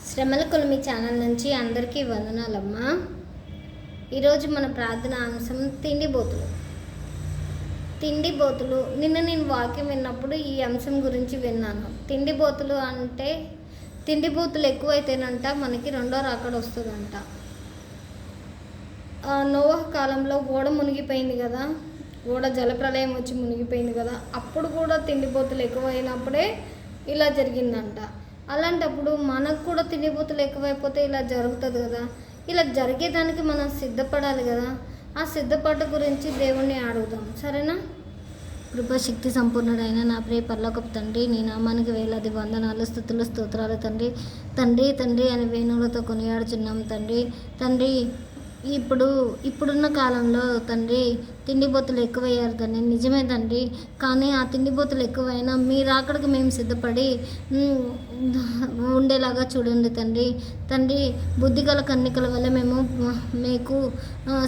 శ్రమల కొలిమి ఛానల్ నుంచి అందరికీ వందనాలమ్మా. ఈరోజు మన ప్రార్థన అంశం తిండిబోతులు. నిన్న నేను వాక్యం విన్నప్పుడు ఈ అంశం గురించి విన్నాను. తిండిబోతులు అంటే తిండిబోతులు ఎక్కువైతేనంట మనకి రెండో రాకడ వస్తుందంట. నోవహు కాలంలో ఓడ మునిగిపోయింది కదా, ఓడ జలప్రలయం వచ్చి మునిగిపోయింది కదా, అప్పుడు కూడా తిండిబోతులు ఎక్కువైనప్పుడే ఇలా జరిగిందంట. అలాంటప్పుడు మనకు కూడా తిండిబోతులు ఎక్కువైపోతే ఇలా జరుగుతుంది కదా. ఇలా జరిగేదానికి మనం సిద్ధపడాలి కదా. ఆ సిద్ధపాటు గురించి దేవుణ్ణి అడుగుదాం, సరేనా? కృపాశక్తి సంపూర్ణుడైన నా ప్రియ పరలోకపు తండ్రి, నీ నామానికి వేలాది వందనాలు, స్తుతులు, స్తోత్రాలు తండ్రి. తండ్రి తండ్రి అని వేణువులతో కొనియాడుచున్నాం తండ్రి. ఇప్పుడున్న కాలంలో తండ్రి తిండిబోతులు ఎక్కువయ్యారు తండ్రి, నిజమే తండ్రి. కానీ ఆ తిండిబోతులు ఎక్కువైనా మీరు అక్కడికి మేము సిద్ధపడి ఉండేలాగా చూడండి తండ్రి. బుద్ధిగల కన్నికల వల్ల మేము మీకు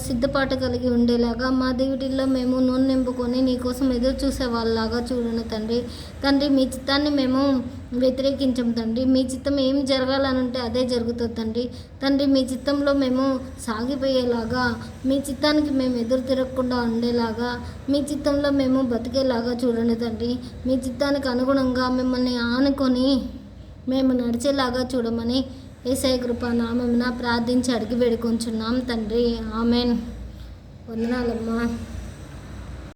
సిద్ధపాటు కలిగి ఉండేలాగా మా దేవుటిల్లో మేము నూనె నింపుకొని నీకోసం ఎదురు చూసే వాళ్ళలాగా చూడండి తండ్రి. మీ చిత్తాన్ని మేము వ్యతిరేకించం తండ్రి. మీ చిత్తం ఏం జరగాలని ఉంటే అదే జరుగుతుంది తండ్రి. మీ చిత్తంలో మేము సాగిపోయేలాగా, మీ చిత్తానికి మేము ఎదురు తిరగకుండా ఉండేలాగా, మీ చిత్తంలో మేము బతికేలాగా చూడండి తండ్రి. మీ చిత్తానికి అనుగుణంగా మిమ్మల్ని ఆనుకొని మేము నడిచేలాగా చూడమని యేసయ్య కృపా నామమున ప్రార్థించి అడిగి వేడుకొంచున్నాం తండ్రి. ఆమెన్. వందనాలమ్మా.